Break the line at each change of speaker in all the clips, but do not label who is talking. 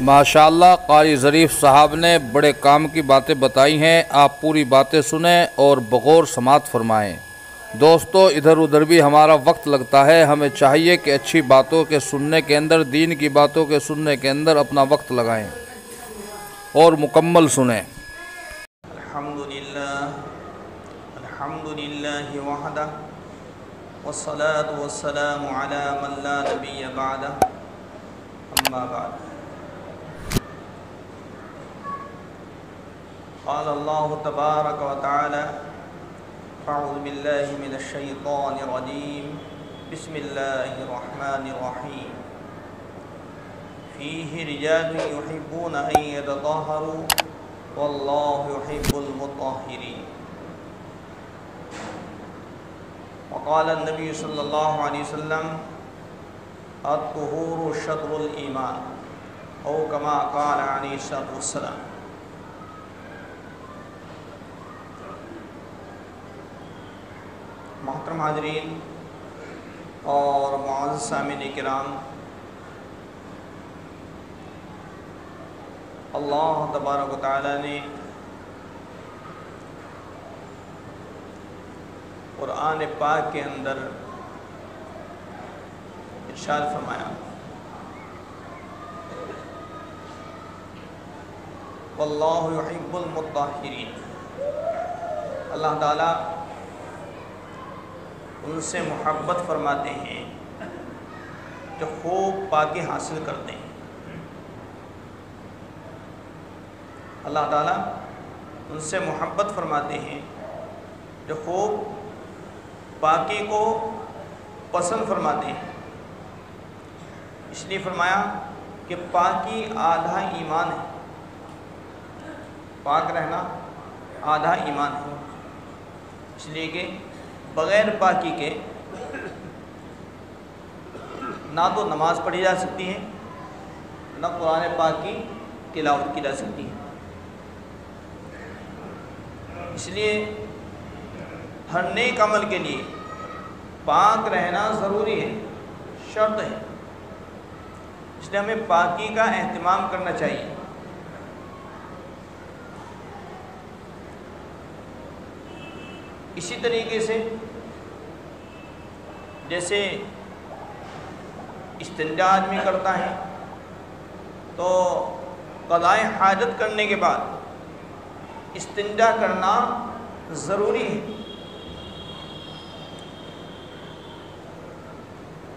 ماشاءاللہ قاری ظریف صاحب نے بڑے کام کی باتیں بتائی ہیں، آپ پوری باتیں سنیں اور بغور سماعت فرمائیں۔ دوستو ادھر ادھر بھی ہمارا وقت لگتا ہے، ہمیں چاہیے کہ اچھی باتوں کے سننے کے اندر، دین کی باتوں کے سننے کے اندر اپنا وقت لگائیں اور مکمل سنیں۔
الحمدللہ وحدہ والصلاة والسلام علی من لا نبی بعدہ اما بعد۔ قال اللہ تبارک و تعالی اعوذ باللہ من الشیطان الرجیم بسم اللہ الرحمن الرحیم فیہ رجال یحبون ان یتطہروا واللہ یحب المطہرین۔ وقال النبی صلی اللہ علیہ وسلم الطہور شطر الایمان او کما قال علیہ الصلوۃ والسلام۔ محترم حاضرین اور معزز سامعین کرام، اللہ تبارک و تعالی نے قرآن پاک کے اندر ارشاد فرمایا واللہ یحب المطہرین، اللہ تعالیٰ ان سے محبت فرماتے ہیں جو خوب پاکی حاصل کرتے ہیں۔ اللہ تعالیٰ ان سے محبت فرماتے ہیں جو خوب پاکی کو پسند فرماتے ہیں۔ اس لیے فرمایا کہ پاکی آدھا ایمان ہے، پاک رہنا آدھا ایمان ہے، اس لیے کہ بغیر پاکی کے نہ تو نماز پڑھی جا سکتی ہے، نہ قرآن پاک کی تلاوت کی جا سکتی ہے۔ اس لیے ہر نیک عمل کے لیے پاک رہنا ضروری ہے، شرط ہے، اس لیے ہمیں پاکی کا اہتمام کرنا چاہیے۔ اسی طریقے سے جیسے استنجا آدمی کرتا ہے تو قضاء حاجت کرنے کے بعد استنجا کرنا ضروری ہے۔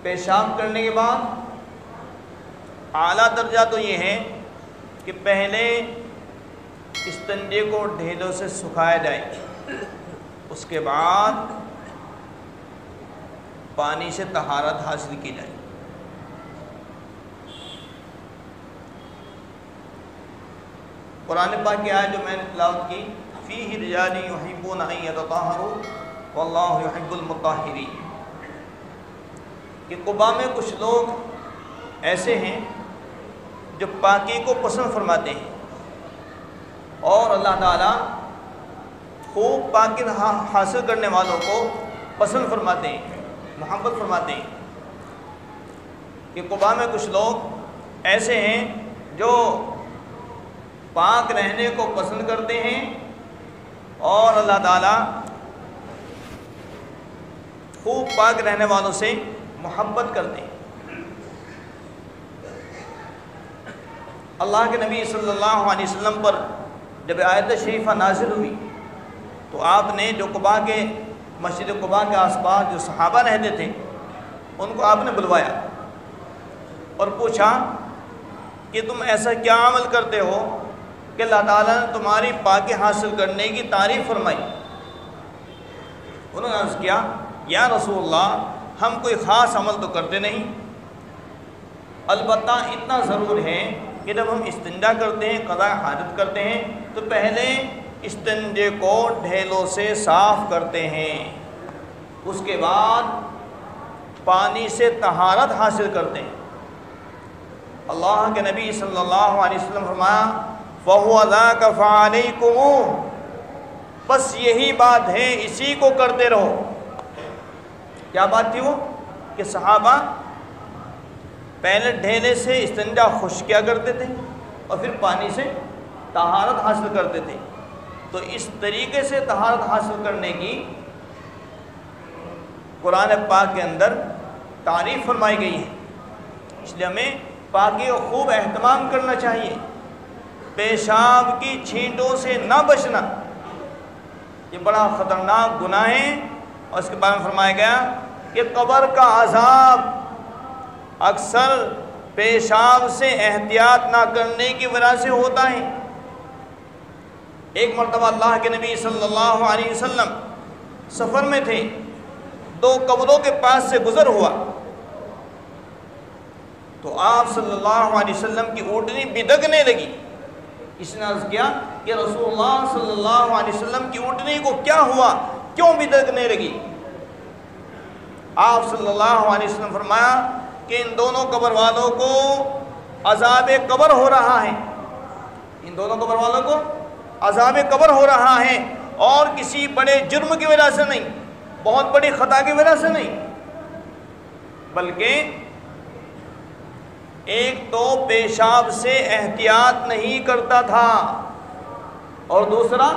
پیشاب کرنے کے بعد اعلیٰ درجہ تو یہ ہے کہ پہلے استنجے کو ڈھیلوں سے سکھایا جائے، اس کے بعد پانی سے طہارت حاصل کی جائے۔ قرآن پاک کی آیت جو میں نے تلاوت کی فیہ رجال یحبون ان یتطہروا واللہ یحب المطہرین، کہ قبا میں کچھ لوگ ایسے ہیں جو پاکی کو پسند فرماتے ہیں اور اللہ تعالیٰ خوب پاکی حاصل کرنے والوں کو پسند فرماتے ہیں، محبت فرماتے ہیں۔ کہ قبا میں کچھ لوگ ایسے ہیں جو پاک رہنے کو پسند کرتے ہیں اور اللہ تعالیٰ خوب پاک رہنے والوں سے محبت کرتے ہیں۔ اللہ کے نبی صلی اللہ علیہ وسلم پر جب آیت شریفہ نازل ہوئی تو آپ نے جو قباء کے مسجد قباء کے آس پاس جو صحابہ رہتے تھے ان کو آپ نے بلوایا اور پوچھا کہ تم ایسا کیا عمل کرتے ہو کہ اللہ تعالیٰ نے تمہاری پاکی حاصل کرنے کی تعریف فرمائی۔ انہوں نے عرض کیا یا رسول اللہ ہم کوئی خاص عمل تو کرتے نہیں، البتہ اتنا ضرور ہے کہ جب ہم استنجا کرتے ہیں، قضاء حاجت کرتے ہیں تو پہلے استنجے کو ڈھیلوں سے صاف کرتے ہیں، اس کے بعد پانی سے طہارت حاصل کرتے ہیں۔ اللہ کے نبی صلی اللہ علیہ وسلم فرمایا فَهُوَ ذَاكَ فَعَلَيْكُمْ، بس یہی بات ہے، اسی کو کرتے رہو۔ کیا بات تھی وہ کہ صحابہ پہلے ڈھیلے سے استنجا خشک کیا کرتے تھے، اور پھر پانی سے طہارت حاصل کرتے تھے۔ تو اس طریقے سے طہارت حاصل کرنے کی قرآن پاک کے اندر تعریف فرمائی گئی ہے، اس لیے ہمیں پاکی کا خوب اہتمام کرنا چاہیے۔ پیشاب کی چھینٹوں سے نہ بچنا، یہ بڑا خطرناک گناہ ہے، اور اس کے بارے میں فرمایا گیا کہ قبر کا عذاب اکثر پیشاب سے احتیاط نہ کرنے کی وجہ سے ہوتا ہے۔ ایک مرتبہ اللہ کے نبی صلی اللہ علیہ وسلم سفر میں تھے، دو قبروں کے پاس سے گزر ہوا، تو آپ صلی اللہ علیہ وسلم کی اونٹنی بدکنے لگی۔ اس نے عرض کیا کہ رسول اللہ صلی اللہ علیہ وسلم کی اونٹنی کو کیا ہوا، کیوں بدکنے لگی؟ آپ صلی اللہ علیہ وسلم فرمایا کہ ان دونوں قبر والوں کو عذاب قبر ہو رہا ہے، ان دونوں قبر والوں کو عذاب قبر ہو رہا ہے، اور کسی بڑے جرم کی وجہ سے نہیں، بہت بڑی خطا کی وجہ سے نہیں، بلکہ ایک تو پیشاب سے احتیاط نہیں کرتا تھا، اور دوسرا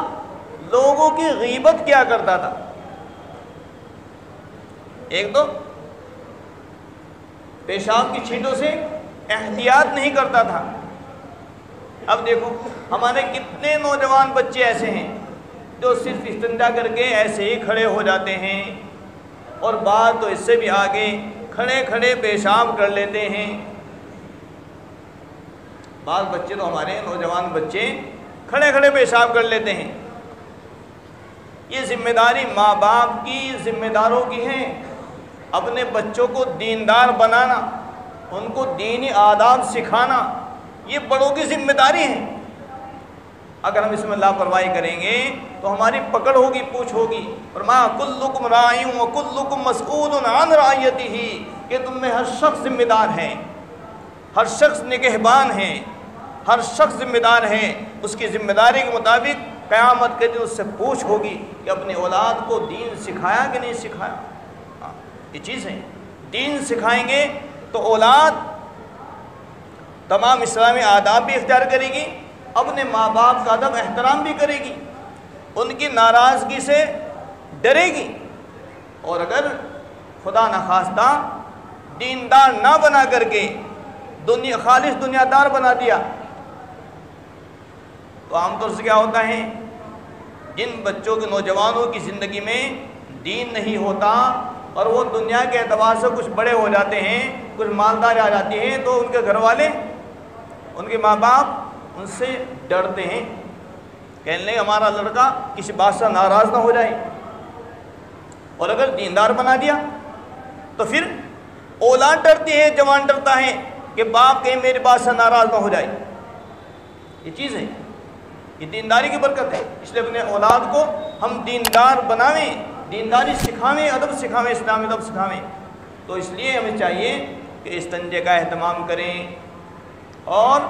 لوگوں کی غیبت کیا کرتا تھا۔ ایک تو پیشاب کی چھینٹوں سے احتیاط نہیں کرتا تھا۔ اب دیکھو ہمارے کتنے نوجوان بچے ایسے ہیں جو صرف استنجا کر کے ایسے ہی کھڑے ہو جاتے ہیں، اور بعد تو اس سے بھی آگے کھڑے کھڑے پیشاب کر لیتے ہیں۔ بعض بچے تو ہمارے نوجوان بچے کھڑے کھڑے پیشاب کر لیتے ہیں۔ یہ ذمہ داری ماں باپ کی، ذمہ داروں کی ہے، اپنے بچوں کو دیندار بنانا، ان کو دینی آداب سکھانا، یہ بڑوں کی ذمہ داری ہے۔ اگر ہم اس میں لاپرواہی کریں گے تو ہماری پکڑ ہوگی، پوچھ ہوگی۔ فرمایا کلکم راع وکلکم مسئول عن رعیتہ، کہ تم میں ہر شخص ذمہ دار ہے، ہر شخص نگہبان ہے، ہر شخص ذمہ دار ہے، اس کی ذمہ داری کے مطابق قیامت کے دن اس سے پوچھ ہوگی کہ اپنے اولاد کو دین سکھایا کہ نہیں سکھایا۔ یہ چیز ہے، دین سکھائیں گے تو اولاد تمام اسلامی آداب بھی اختیار کرے گی، اپنے ماں باپ کا ادب احترام بھی کرے گی، ان کی ناراضگی سے ڈرے گی۔ اور اگر خدا نخواستہ دیندار نہ بنا کر کے خالص دنیا دار بنا دیا، تو عام طور سے کیا ہوتا ہے، جن بچوں کے نوجوانوں کی زندگی میں دین نہیں ہوتا اور وہ دنیا کے اعتبار سے کچھ بڑے ہو جاتے ہیں، کچھ مالدار آ جاتی ہیں، تو ان کے گھر والے، ان کے ماں باپ ان سے ڈرتے ہیں، کہنے لیں ہمارا لڑکا کسی بات سے ناراض نہ ہو جائے۔ اور اگر دیندار بنا دیا تو پھر اولاد ڈرتی ہے، جوان ڈرتا ہے کہ باپ کہیں میری بات سے ناراض نہ ہو جائے۔ یہ چیز ہے، یہ دینداری کی برکت ہے۔ اس لیے اپنے اولاد کو ہم دیندار بناویں، دینداری سکھاویں، ادب سکھاویں، اسلامی ادب سکھاویں۔ تو اس لیے ہمیں چاہیے کہ استنجے کا اہتمام کریں، اور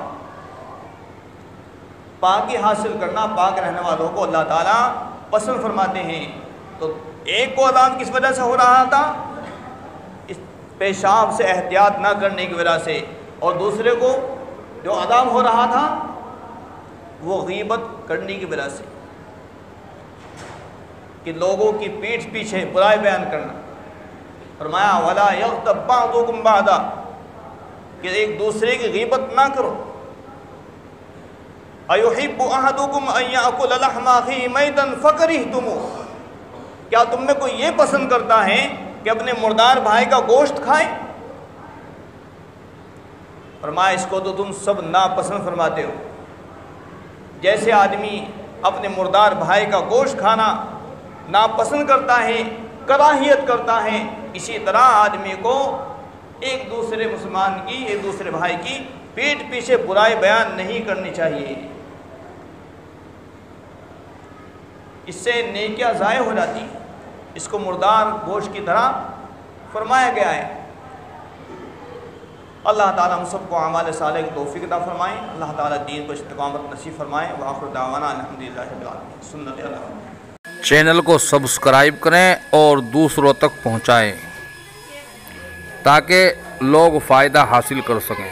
پاکی حاصل کرنا، پاک رہنے والوں کو اللہ تعالیٰ پسند فرماتے ہیں۔ تو ایک کو عذاب کس وجہ سے ہو رہا تھا، اس پیشاب سے احتیاط نہ کرنے کی وجہ سے، اور دوسرے کو جو عذاب ہو رہا تھا وہ غیبت کرنے کی وجہ سے، کہ لوگوں کی پیٹھ پیچھے برائی بیان کرنا۔ فرمایا وَلَا يَغْتَبْ بَعْضُكُمْ بَعْضًا، کہ ایک دوسرے کی غیبت نہ کرو۔ أَيُحِبُّ أَحَدُكُمْ أَن يَأْكُلَ لَحْمَ أَخِيهِ مَيْتًا فَكَرِهْتُمُوهُ، کیا تم میں کوئی یہ پسند کرتا ہے کہ اپنے مردار بھائی کا گوشت کھائے؟ فرمایا اس کو تو تم سب ناپسند فرماتے ہو۔ جیسے آدمی اپنے مردار بھائی کا گوشت کھانا ناپسند کرتا ہے، کراہیت کرتا ہے، اسی طرح آدمی کو ایک دوسرے مسلمان کی، ایک دوسرے بھائی کی پیٹھ پیچھے برائی بیان نہیں کرنی چاہیے۔ اس سے نیکیاں ضائع ہو جاتی ہیں، اس کو مردار گوشت کی طرح فرمایا گیا ہے۔ اللہ تعالیٰ ہم سب کو اعمال صالح کی توفیق عطا فرمائیں، اللہ تعالیٰ دین پر استقامت نصیب فرمائیں۔ وآخر دعوانا الحمدللہ رب العالمین، سنت اللہ۔
چینل کو سبسکرائب کریں اور دوسروں تک پہنچائیں تاکہ لوگ فائدہ حاصل کر سکیں۔